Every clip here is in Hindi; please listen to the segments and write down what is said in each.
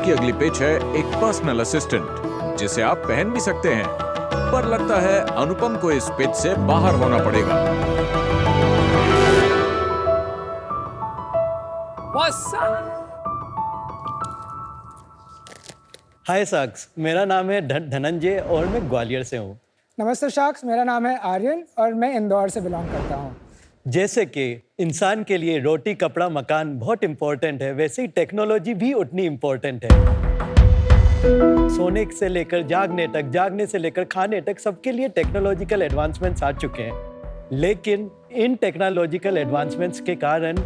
की अगली पिच है एक पर्सनल असिस्टेंट जिसे आप पहन भी सकते हैं, पर लगता है अनुपम को इस पिच से बाहर होना पड़ेगा। हाय साक्स, मेरा नाम है धनंजय और मैं ग्वालियर से हूँ। नमस्ते शाक्स, मेरा नाम है आर्यन और मैं इंदौर से बिलोंग करता हूँ। जैसे कि इंसान के लिए रोटी कपड़ा मकान बहुत इम्पोर्टेंट है, वैसे ही टेक्नोलॉजी भी उतनी इम्पोर्टेंट है। सोने से लेकर जागने तक, जागने से लेकर खाने तक, सबके लिए टेक्नोलॉजिकल एडवांसमेंट्स आ चुके हैं। लेकिन इन टेक्नोलॉजिकल एडवांसमेंट्स के कारण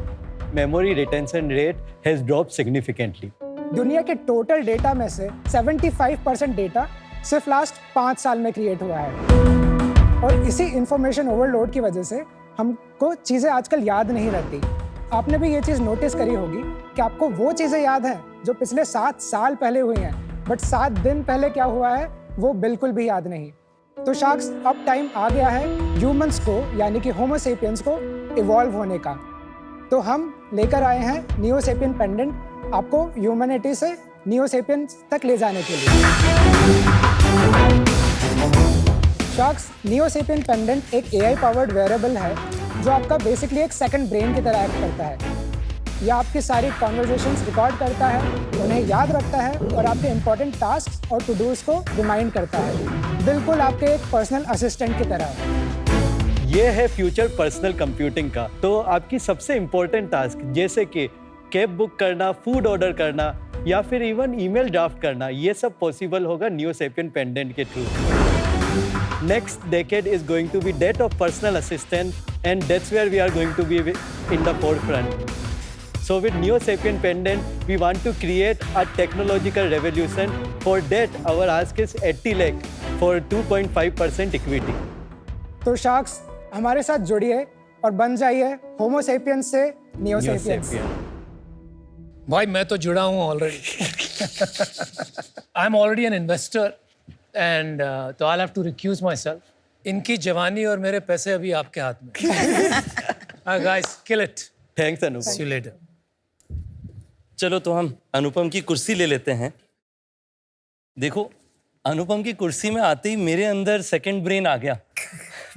memory retention rate has drop significantly. दुनिया के टोटल डेटा में से 75% डेटा सिर्फ लास्ट 5 साल में क्रिएट हुआ है, और इसी इंफॉर्मेशन ओवरलोड की वजह से हमको चीज़ें आजकल याद नहीं रहती। आपने भी ये चीज़ नोटिस करी होगी कि आपको वो चीज़ें याद हैं जो पिछले 7 साल पहले हुई हैं, बट 7 दिन पहले क्या हुआ है वो बिल्कुल भी याद नहीं। तो शार्क्स, अब टाइम आ गया है ह्यूमंस को, यानी कि होमो सेपियंस को इवॉल्व होने का। तो हम लेकर आए हैं नियो सेपियन पेंडेंट, आपको ह्यूमैनिटी से नियो सेपियंस तक ले जाने के लिए। शार्क्स, नियो सेपियन पेंडेंट एक AI पावर्ड वेयरेबल है जो आपका बेसिकली एक सेकंड ब्रेन की तरह एक्ट करता है। यह आपकी सारी कॉन्वर्जेशंस रिकॉर्ड करता है, उन्हें याद रखता है और आपके इंपॉर्टेंट टास्क और टू डूज को रिमाइंड करता है, बिल्कुल आपके एक पर्सनल असिस्टेंट की तरह। ये है फ्यूचर पर्सनल कंप्यूटिंग का। तो आपकी सबसे इम्पोर्टेंट टास्क जैसे कि कैब बुक करना, फूड ऑर्डर करना या फिर इवन ईमेल ड्राफ्ट करना, ये सब पॉसिबल होगा नियो सेपियन पेंडेंट के through. Next decade is going to be that of personal assistant, and that's where we are going to be in the forefront. So with Neo Sapien Pendant, we want to create a technological revolution. For that, our ask is 80 lakh for 2.5% equity. तो शार्क्स, हमारे साथ जुड़िए और बन जाइए होमो सेपियंस से नियो सेपियंस। भाई मैं तो जुड़ा हूँ already. I am already an investor and तो I have to recuse my self. इनकी जवानी और मेरे पैसे अभी आपके हाथ में। Guys, kill it. Thanks Anupam. See you later. चलो तो हम अनुपम की कुर्सी ले लेते हैं। देखो, अनुपम की कुर्सी में आते ही मेरे अंदर सेकंड ब्रेन आ गया।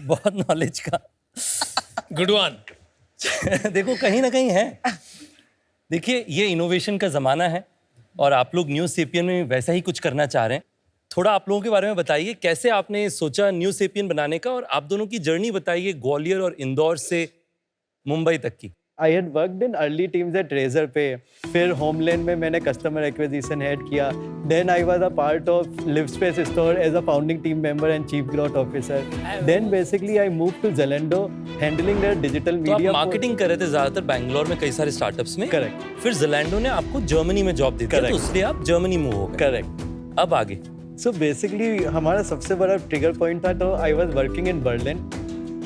बहुत नॉलेज का। Good one. देखो, कहीं ना कहीं है। देखिए, ये इनोवेशन का ज़माना है और आप लोग न्यू सेपियन में वैसा ही कुछ करना चाह रहे हैं। थोड़ा आप लोगों के बारे में बताइए, कैसे आपने सोचा न्यू सेपियन बनाने का, और आप दोनों की जर्नी बताइए ग्वालियर और इंदौर से मुंबई तक की। I had worked in early teams at Razorpay. फिर होमलैंड में मैंने कस्टमर एक्विजिशन हेड किया। Then I was a part of Livspace store as a founding team member and chief growth officer. Then basically I moved to Zalando, handling their digital तो आप media. मार्केटिंग कर रहे थे ज़्यादातर बैंगलोर में कई सारे स्टार्टअप्स में। Correct. फिर ज़लैंडो ने आपको जर्मनी में जॉब दी थी, तो इसलिए आप जर्मनी मूव हो गए। Correct. अब आगे। So basically हमारा सबसे बड़ा ट्रिगर पॉइंट था, तो I was working in Berlin.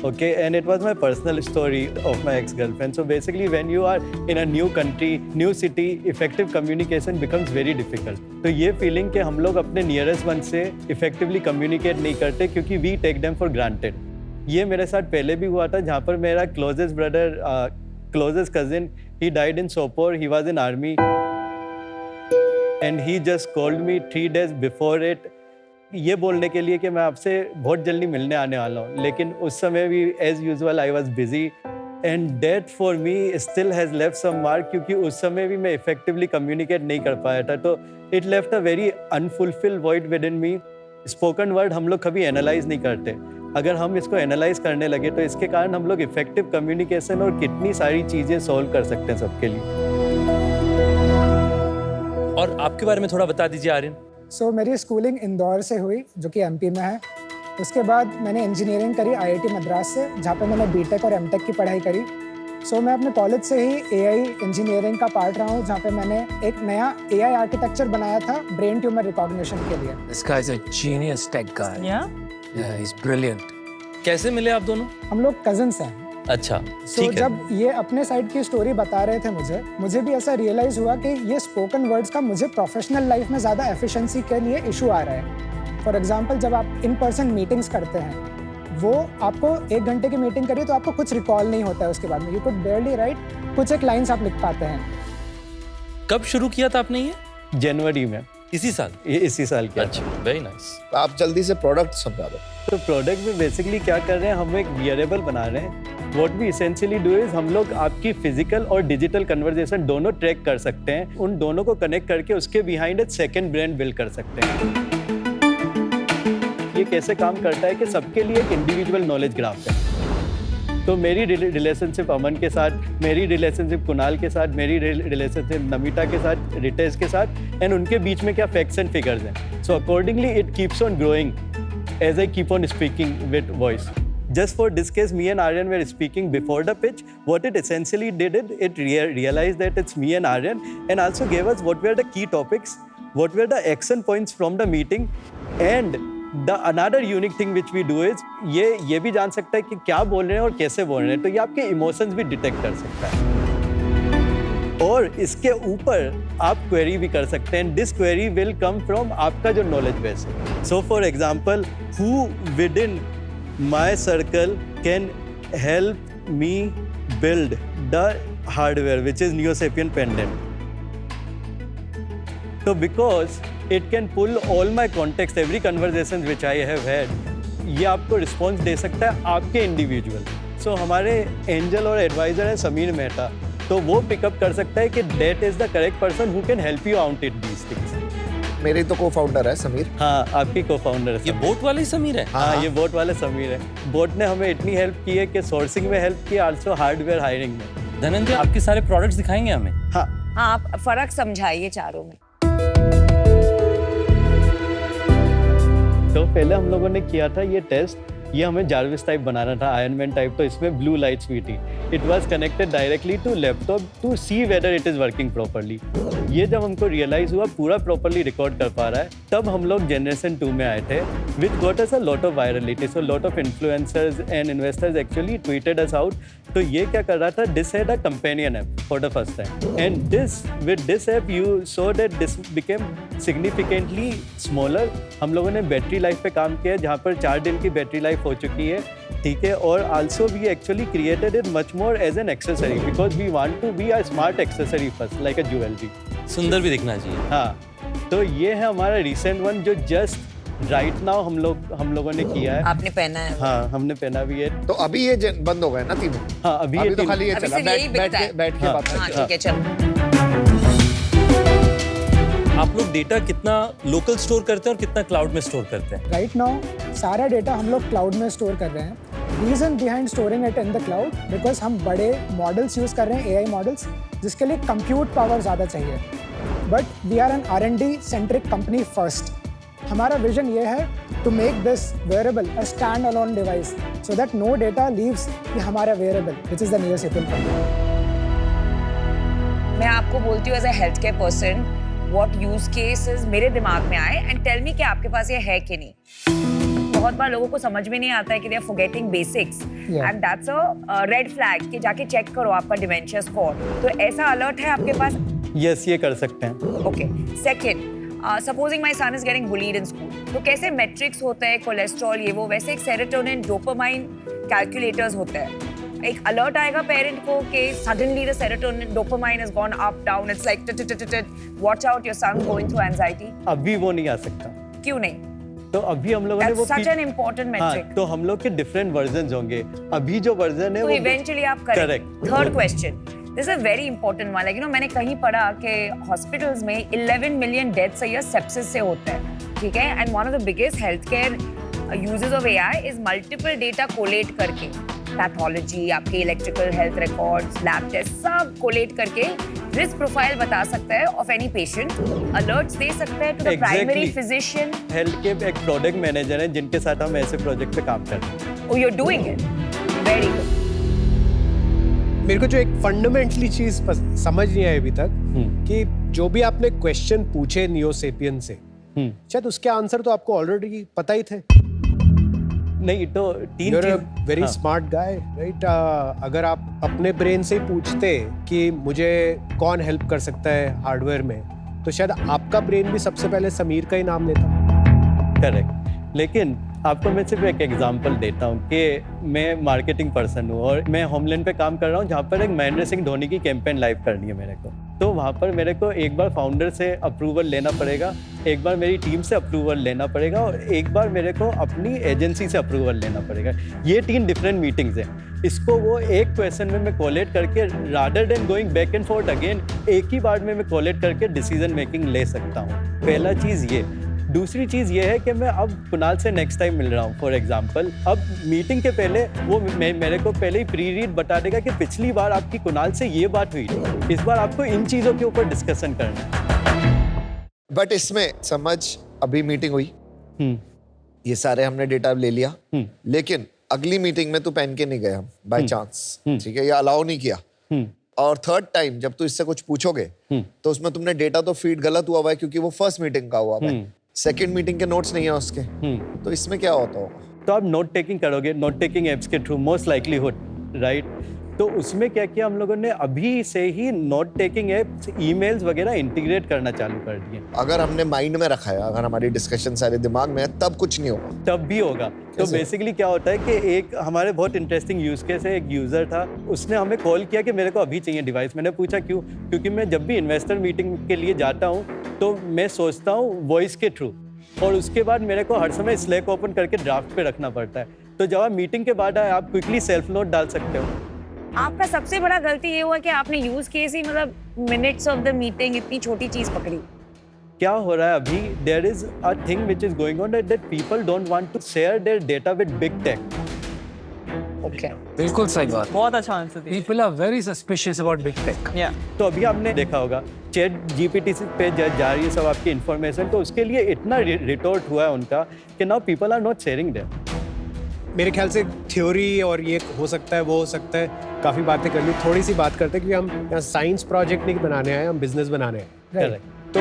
Okay, and it was my personal story of my ex-girlfriend. So basically, when you are in a new country, new city, effective communication becomes very difficult. तो ये feeling कि हम लोग अपने nearest one से effectively communicate नहीं करते क्योंकि we take them for granted. ये मेरे साथ पहले भी हुआ था, जहाँ पर मेरा closest brother, closest cousin, he died in Sopor. He was in army, and he just called me 3 days before it. ये बोलने के लिए कि मैं आपसे बहुत जल्दी मिलने आने वाला हूँ, लेकिन उस समय भी as usual I was busy, and that for me still has left some mark, क्योंकि उस समय भी मैं इफेक्टिवली कम्युनिकेट नहीं कर पाया था। तो it left a very unfulfilled void with in me. Spoken word हम लोग कभी एनालाइज नहीं करते। अगर हम इसको एनालाइज करने लगे तो इसके कारण हम लोग इफेक्टिव कम्युनिकेशन और कितनी सारी चीज़ें सॉल्व कर सकते हैं सबके लिए। और आपके बारे में थोड़ा बता दीजिए आर्यन। सो मेरी स्कूलिंग इंदौर से हुई, जो कि MP में है। उसके बाद मैंने इंजीनियरिंग करी IIT मद्रास से, जहाँ पे मैंने BTech और MTech की पढ़ाई करी। सो मैं अपने कॉलेज से ही AI इंजीनियरिंग का पार्ट रहा हूँ, जहाँ पे मैंने एक नया AI आर्किटेक्चर बनाया था ब्रेन ट्यूमर रिकॉग्निशन के लिए। This guy is a genius tech guy. Yeah, he's brilliant. कैसे मिले आप दोनों? हम लोग कजिन्स हैं। अच्छा, सो जब ये अपने साइड की स्टोरी बता रहे थे मुझे भी ऐसा रियलाइज हुआ कि ये स्पोकन वर्ड्स का मुझे प्रोफेशनल लाइफ में ज़्यादा एफिशिएंसी के लिए इशू आ रहा है। फॉर एग्जांपल, जब आप इन पर्सन मीटिंग्स करते हैं, वो आपको 1 घंटे की मीटिंग करिए तो आपको कुछ रिकॉल नहीं होता है उसके बाद में। यू कुड बेयरली राइट, कुछ एक लाइन्स आप लिख पाते हैं। कब शुरू किया था आपने ये? जनवरी में, इसी साल? इसी साल के। अच्छा, वेरी नाइस। आप जल्दी से प्रोडक्ट समझा दो। तो प्रोडक्ट में बेसिकली क्या कर रहे हैं, हम एक वियरेबल बना रहे हैं। What we essentially do is हम लोग आपकी फिजिकल और डिजिटल कन्वर्सेशन दोनों ट्रैक कर सकते हैं। उन दोनों को कनेक्ट करके उसके बिहाइंड एक सेकंड ब्रांड बिल्ड कर सकते हैं। ये कैसे काम करता है कि सबके लिए एक इंडिविजुअल नॉलेज ग्राफ है। तो मेरी रिलेशनशिप अमन के साथ, मेरी रिलेशनशिप कुणाल के साथ, मेरी रिलेशनशिप नमिता के साथ, रितेश के साथ, एंड उनके बीच में क्या फैक्ट्स एंड फिगर्स हैं। So accordingly it keeps on growing as I keep on speaking with voice. Just for this case, me and Aryan were speaking before the pitch. What it essentially did, it realized that it's me and Aryan, and also gave us what were the key topics, what were the action points from the meeting, and the another unique thing which we do is ये भी जान सकता है कि क्या बोल रहे हैं और कैसे बोल रहे हैं, तो ये आपके इमोशंस भी डिटेक्ट कर सकता है। और इसके ऊपर आप क्वेरी भी कर सकते हैं। This query will come from आपका जो नॉलेज बेस है। So for example, who within my circle can help me build the hardware which is NeoSapien pendant. तो because it can pull all my context, every conversation which I have had, ये आपको रिस्पॉन्स दे सकता है आपके इंडिविजुअल। सो हमारे एंजल और एडवाइजर है समीर मेहता, तो वो पिकअप कर सकता है कि that is the correct person who can help you out it these things. मेरी तो को-फाउंडर है समीर। हाँ, आपकी को-फाउंडर है। ये बोट वाले समीर है? हाँ, ये बोट वाले समीर है। बोट ने हमें इतनी हेल्प की है कि सोर्सिंग में हेल्प की, आल्सो हार्डवेयर हायरिंग में। धनंजय, आपके सारे प्रोडक्ट्स दिखाएंगे हमें? हाँ, आप फर्क समझाइए चारों में। तो पहले हम लोगों ने किया था ये टेस्ट, ये हमें जार्विस टाइप बनाना था, आयरन मैन टाइप, तो इसमें ब्लू लाइट्स भी थी। It was connected directly to laptop to see whether it is working properly. ये जब हमको रियलाइज हुआ पूरा प्रॉपर्ली रिकॉर्ड कर पा रहा है, तब हम लोग जनरेशन 2 में आए थे, which got us a lot of virality. So lot of influencers and investors actually tweeted us out. तो ये क्या कर रहा था, this had a companion app for the first time, and this with this app you so that this became significantly smaller. हम लोगों ने बैटरी लाइफ पे काम किया, जहाँ पर 4 दिन की बैटरी लाइफ हो चुकी है, ठीक है। और also we actually created it much more as an accessory, because we want to be a smart accessory first, like a jewellery. सुंदर भी दिखना चाहिए। हाँ, तो ये है हमारा रिसेंट वन जो जस्ट राइट नाउ हम लोगों ने किया है। आपने पहना है? हाँ, हमने पहना भी है। तो अभी ये बंद हो गए ना तीनों? हाँ, अभी ये तो खाली ये अभी चला। सिर्फ यही बिकता है। बैठ के हाँ, बात हाँ, करते हैं। ठीक है, चलो। आप लोग डेटा कितना लोकल स्टोर करते हैं और कितना क्लाउड में स्टोर करते हैं? राइट नाउ सारा डेटा हम लोग क्लाउड में स्टोर कर रहे हैं। Reason behind storing it in the cloud, because हम बड़े मॉडल्स यूज़ कर रहे हैं, AI मॉडल्स, जिसके लिए कंप्यूट पावर ज़्यादा चाहिए। But we are an R&D centric company first. हमारा विजन ये है to make this wearable a stand alone device, so that no data leaves हमारा wearable which is the NeoSapien company. मैं आपको बोलती हूँ as a health care person, what use cases मेरे दिमाग में आए एंड टेल मी कि आपके पास ये है कि नहीं। बहुत बार लोगों को समझ में नहीं आता है कि they are forgetting basics, and that's a red flag कि जाके चेक करो आपका डिमेंशिया स्कोर। तो ऐसा अलर्ट है आपके पास? यस, ये कर सकते हैं। Okay. Second, supposing my son is getting bullied in school, तो कैसे मैट्रिक्स होता है, कोलेस्ट्रॉल, ये वो, वैसे एक सेरोटोनिन डोपामाइन कैलकुलेटर्स होता है। एक अलर्ट आएगा पेरेंट को कि suddenly the serotonin dopamine has gone up down, it's like watch out your son going through anxiety. अभी वो नहीं आ सकता। क्यों नहीं? तो अभी हम लोगों ने वो सच एन इंपॉर्टेंट मैट्रिक। हाँ, तो हम लोग के डिफरेंट वर्जन्स होंगे। अभी जो वर्जन है तो वो इवेंचुअली आप करें। Correct. Third question, this is very important one. Like मैंने कहीं पढ़ा कि हॉस्पिटल्स में 11 million deaths a year sepsis से होता है, ठीक है। And one of the biggest health care uses of AI is multiple data collate करके, पैथोलॉजी, आपके electrical health records, lab test, सब कोलेट करके रिस्क प्रोफाइल बता सकता है ऑफ एनी पेशेंट, अलर्ट्स दे सकता है to the primary physician. Health के एक प्रोडक्ट मैनेजर हैं जिनके साथ हम ऐसे प्रोजेक्ट पे काम करते हैं। Oh, you're doing it. Very good. मेरे को जो एक फंडामेंटली चीज समझ नहीं आई अभी तक कि जो भी आपने क्वेश्चन पूछे नियोसेपियन से, शायद उसके आंसर तो आपको ऑलरेडी पता ही थे। नहीं, तो तीन चीज वेरी स्मार्ट गाय, राइट। अगर आप अपने ब्रेन से ही पूछते कि मुझे कौन हेल्प कर सकता है हार्डवेयर में, तो शायद आपका ब्रेन भी सबसे पहले समीर का ही नाम लेता। करेक्ट। लेकिन आपको मैं सिर्फ एक एग्जांपल देता हूँ कि मैं मार्केटिंग पर्सन हूँ और मैं होमलैंड पे काम कर रहा हूँ जहाँ पर एक महेंद्र सिंह धोनी की कैंपेन लाइव करनी है मेरे को। तो वहाँ पर मेरे को एक बार फाउंडर से अप्रूवल लेना पड़ेगा, एक बार मेरी टीम से अप्रूवल लेना पड़ेगा और एक बार मेरे को अपनी एजेंसी से अप्रूवल लेना पड़ेगा। ये 3 डिफरेंट मीटिंग्स हैं। इसको वो एक क्वेश्चन में मैं कोलेट करके rather than going back and fourth again एक ही बार में मैं कोलेट करके डिसीजन मेकिंग ले सकता हूँ। पहला चीज़ ये। दूसरी चीज़ ये है कि मैं अब कुणाल से नेक्स्ट टाइम मिल रहा हूँ फॉर एग्जांपल। अब मीटिंग के पहले वो मेरे को पहले ही प्री रीड बता देगा कि पिछली बार आपकी कुणाल से ये बात हुई, इस बार आपको इन चीज़ों के ऊपर डिस्कशन करना है। बट इसमें समझ अभी मीटिंग हुई, ये सारे हमने डेटा ले लिया, लेकिन अगली मीटिंग में तू पहन के नहीं गया बाय चांस, ठीक है, या अलाउ नहीं किया, और थर्ड टाइम जब तू इससे कुछ पूछोगे तो उसमें तुमने डेटा तो फीड गलत हुआ है क्योंकि वो फर्स्ट मीटिंग का हुआ है, सेकंड मीटिंग के नोट्स नहीं है उसके, तो इसमें क्या होता होगा? तो आप नोट टेकिंग करोगे, नोट टेकिंग एप्स के थ्रू मोस्ट लाइकलीहुड, राइट? तो उसमें क्या किया हम लोगों ने, अभी से ही नोट टेकिंग एप्स ईमेल्स वगैरह इंटीग्रेट करना चालू कर दिए। अगर हमने माइंड में रखा है, अगर हमारी डिस्कशन सारे दिमाग में है, तब कुछ नहीं होगा, तब भी होगा। तो बेसिकली क्या होता है कि एक हमारे बहुत इंटरेस्टिंग यूज केस है, एक यूजर था, उसने हमें कॉल किया कि मेरे को अभी चाहिए डिवाइस। मैंने पूछा क्यों? क्योंकि मैं जब भी इन्वेस्टर मीटिंग के लिए जाता हूँ तो मैं सोचता हूँ वॉइस के थ्रू, और उसके बाद मेरे को हर समय स्लैक ओपन करके ड्राफ्ट पे रखना पड़ता है। तो जब आप मीटिंग के बाद आए आप क्विकली सेल्फ नोट डाल सकते हो। आपका सबसे बड़ा गलती ये हुआ कि आपने यूज केस ही मतलब मिनट्स ऑफ द मीटिंग इतनी छोटी चीज पकड़ी। क्या हो रहा है अभी, there is a thing which is going on that people don't want to share their data with big tech. Okay, बिल्कुल सही बात। बहुत अच्छा आंसर दिया। People are very suspicious about big tech. Yeah. तो अभी आपने देखा होगा चैट जीपीटी पे जा रही है सब आपकी इन्फॉर्मेशन, तो उसके लिए इतना रिटोर्ट हुआ है उनका कि now people are not sharing their. मेरे ख्याल से थ्योरी और ये हो सकता है वो हो सकता है, काफ़ी बातें कर ली, थोड़ी सी बात करते हैं कि हम यहाँ साइंस प्रोजेक्ट नहीं बनाने आए, हम बिजनेस बनाने आए। करेक्ट। तो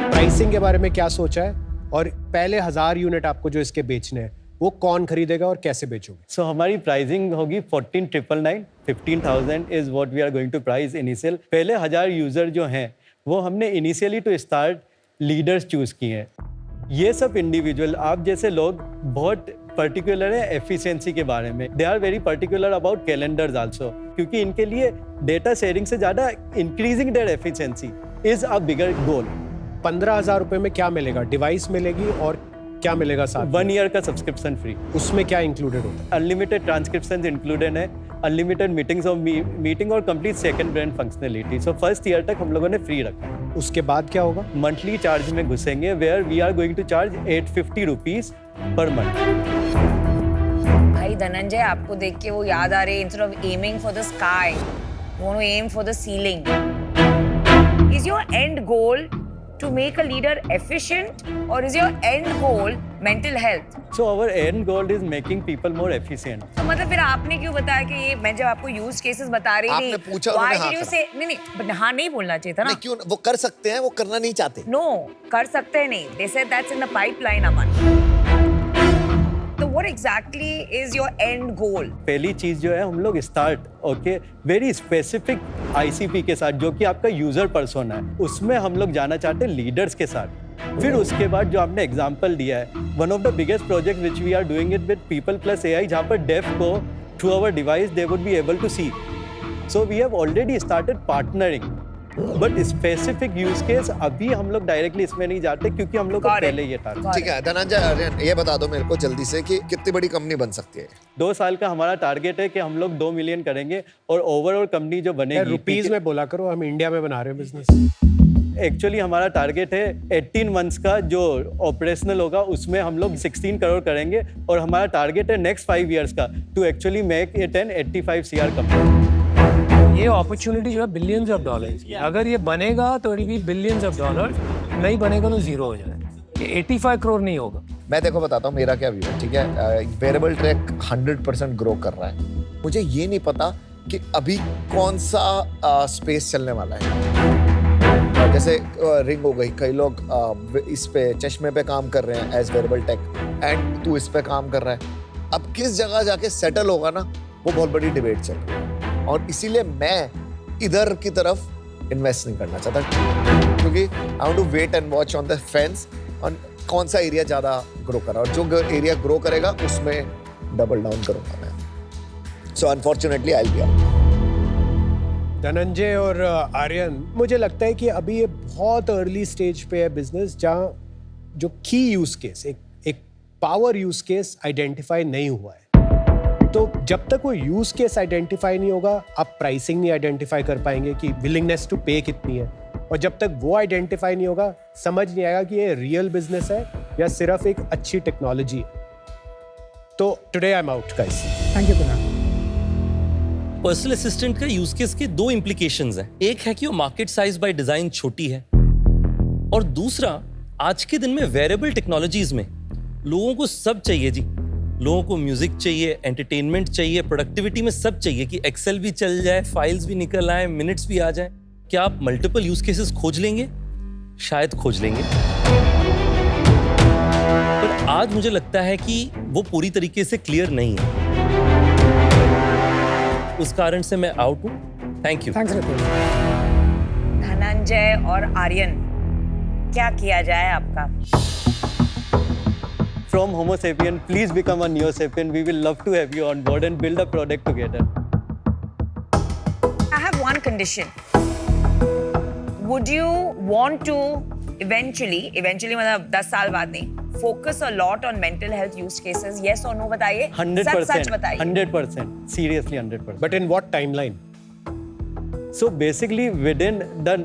प्राइसिंग के बारे में क्या सोचा है, और पहले 1000 यूनिट आपको जो इसके बेचने हैं वो कौन खरीदेगा और कैसे बेचोगे? सो हमारी प्राइसिंग होगी 14,999, 15,000 is what we are going to price initial. पहले 1000 यूजर जो हैं वो हमने initially to start leaders choose किए हैं। ये सब इंडिविजुअल आप जैसे लोग बहुत पर्टिकुलर है एफिशिएंसी के बारे में, they are very particular about calendars also, क्योंकि इनके लिए डेटा शेयरिंग से ज़्यादा increasing their efficiency is a bigger goal. 15,000 रुपये में क्या मिलेगा? डिवाइस मिलेगी और क्या मिलेगा साथ? 1 ईयर का सब्सक्रिप्शन फ्री। उसमें क्या इंक्लूडेड होता है? अनलिमिटेड ट्रांसक्रिप्शंस इंक्लूडेड है, अनलिमिटेड मीटिंग्स और मीटिंग और complete second brand functionality. So first year तक हम लोगों ने फ्री रखा। उसके बाद क्या होगा? मंथली चार्ज में घुसेंगे, where we are going to charge 850 rupees per month. भाई धनंजय, आपको देख के वो याद आ रही है, instead of aiming for the sky you want to aim for the ceiling. Is your end goal to make a leader efficient, or is your end goal mental health? So our end goal is making people more efficient. तो मतलब फिर आपने क्यों बताया कि ये, मैं जब आपको यूज केसेस बता रही थी, आपने पूछा, why उन्होंने did हाँ you करा। say नहीं, but हाँ नहीं बोलना चाहिए था ना। नहीं, क्यों? वो कर सकते हैं, वो करना नहीं चाहते। No, कर सकते हैं नहीं। They said that's in the pipeline, Aman. तो what exactly is your end goal? पहली चीज जो है हम लोग स्टार्ट वेरी स्पेसिफिक आईसीपी के साथ, जो कि आपका यूजर पर्सोना है, उसमें हम लोग जाना चाहते हैं लीडर्स के साथ। फिर उसके बाद जो आपने एग्जांपल दिया है, one of the biggest project which we are doing it with people plus AI, जहाँ पर डेफ को through our device they would be able to see. So we have already started partnering, but specific use case अभी हम लोग डायरेक्टली इसमें नहीं जाते क्योंकि हम लोग को पहले ये था। ठीक है धनंजय, ये बता दो मेरे को जल्दी से कि कितनी बड़ी कंपनी बन सकती है? 2 साल का हमारा टारगेट है कि हम लोग 2 मिलियन करेंगे, और ओवरऑल कंपनी जो बनेगी रुपीज में बोला करो, हम इंडिया में बना रहे हैं बिजनेस। एक्चुअली हमारा टारगेट है 18 मंथ्स का जो ऑपरेशनल होगा उसमें हम लोग 16 करोड़ करेंगे, और हमारा टारगेट है नेक्स्ट 5 इयर्स का to actually make it an 85 CR company. ये अपॉर्चुनिटी जो है बिलियंस ऑफ डॉलर्स की, अगर ये बनेगा तो it will be billions of dollars, नहीं बनेगा तो जीरो हो जाएगा। ये 85 करोड़ नहीं होगा। मैं देखो बताता हूँ मेरा क्या व्यू है, ठीक है? वेरेबल ट्रैक 100% ग्रो कर रहा है। मुझे ये नहीं पता कि अभी कौन सा स्पेस चलने वाला है। जैसे रिंग हो गई, कई लोग इस पे चश्मे पे काम कर रहे हैं एज वेरेबल टेक, एंड तू इस पे काम कर रहा है। अब किस जगह जाके सेटल होगा ना, वो बहुत बड़ी डिबेट चल रही है, और इसीलिए मैं इधर की तरफ इन्वेस्ट नहीं करना चाहता, क्योंकि I want to wait and watch on the fence. कौन सा एरिया ज्यादा ग्रो कर रहा है, और जो एरिया ग्रो करेगा उसमें डबल डाउन करूंगा मैं। So unfortunately I will be out. Dhananjay और आर्यन, मुझे लगता है कि अभी ये बहुत अर्ली स्टेज पे है बिजनेस, जहाँ जो की यूज केस, एक पावर यूज केस आइडेंटिफाई नहीं हुआ है। तो जब तक वो यूज केस आइडेंटिफाई नहीं होगा, आप प्राइसिंग नहीं आइडेंटिफाई कर पाएंगे कि विलिंगनेस टू पे कितनी है, और जब तक वो आइडेंटिफाई नहीं होगा, समझ नहीं आएगा कि ये रियल बिजनेस है या सिर्फ एक अच्छी टेक्नोलॉजी है। तो today I am out guys. Thank you Kunal. Personal assistant का यूज केस के दो इम्प्लीकेशंस हैं। एक है कि वो मार्केट साइज बाय डिजाइन छोटी है, और दूसरा, आज के दिन में वेरेबल टेक्नोलॉजीज में लोगों को सब चाहिए जी। लोगों को म्यूजिक चाहिए, एंटरटेनमेंट चाहिए, प्रोडक्टिविटी में सब चाहिए कि एक्सेल भी चल जाए, फाइल्स भी निकल आए, मिनट्स भी आ जाए। क्या आप मल्टीपल यूज केसेस खोज लेंगे? शायद खोज लेंगे, पर आज मुझे लगता है कि वो पूरी तरीके से क्लियर नहीं है। उस कारण से मैं आउट हूं। Thank you. Thanks Ritesh. Dhananjay और आर्यन, क्या किया जाए आपका? From Homo sapien, please become a Neo sapien. We will love to have you on board and build a product together. I have one condition. Would you want to eventually मतलब 10 साल बाद नहीं, focus a lot on mental health use cases? Yes or no बताइए। 100%. सच बताइए। 100%. Seriously 100%. But in what timeline? So basically within the,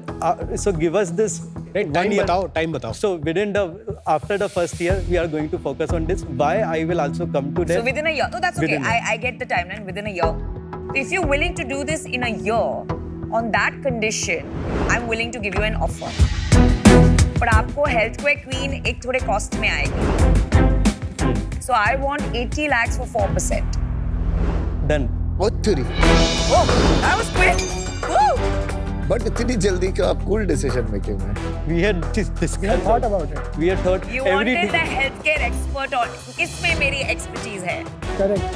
so give us this Time बताओ। So within after the first year, we are going to focus on this. Why I will also come to that. So within a year. No, that's okay. Within a year. I get the timeline. Within a year. If you're willing to do this in a year, on that condition, I'm willing to give you an offer. But आपको Healthcare Queen एक थोड़े cost में आएगी. So I want 80 lakhs for 4%. Done. बहुत तेरी। Oh, that was quick. Woo! But इतनी जल्दी का कूल डिसीजन मेकिंग है। We had discussed. Thought about it. We had thought You everything. wanted the healthcare expert on इसमें मेरी expertise है. Correct.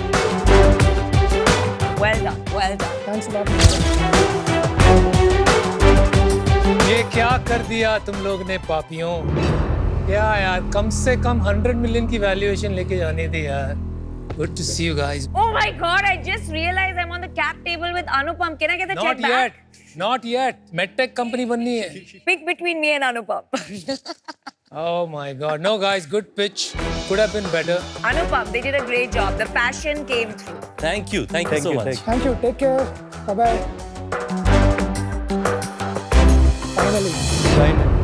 Well done, well done. Thanks a lot. ये क्या कर दिया तुम लोग ने पापियों? क्या यार, कम से कम 100 मिलियन की वैल्यूएशन लेके जाने दी यार। Good to see you guys. Oh my God! I just realized I'm on the cap table with Anupam. Can I get the check Not back? yet. Not yet. MedTech company बननी है। Pick between me and Anupam. Oh my God. No guys, good pitch. Could have been better. Anupam, they did a great job. The passion came through. Thank you so much. Thank you. Take care. Bye bye. Finally. Right.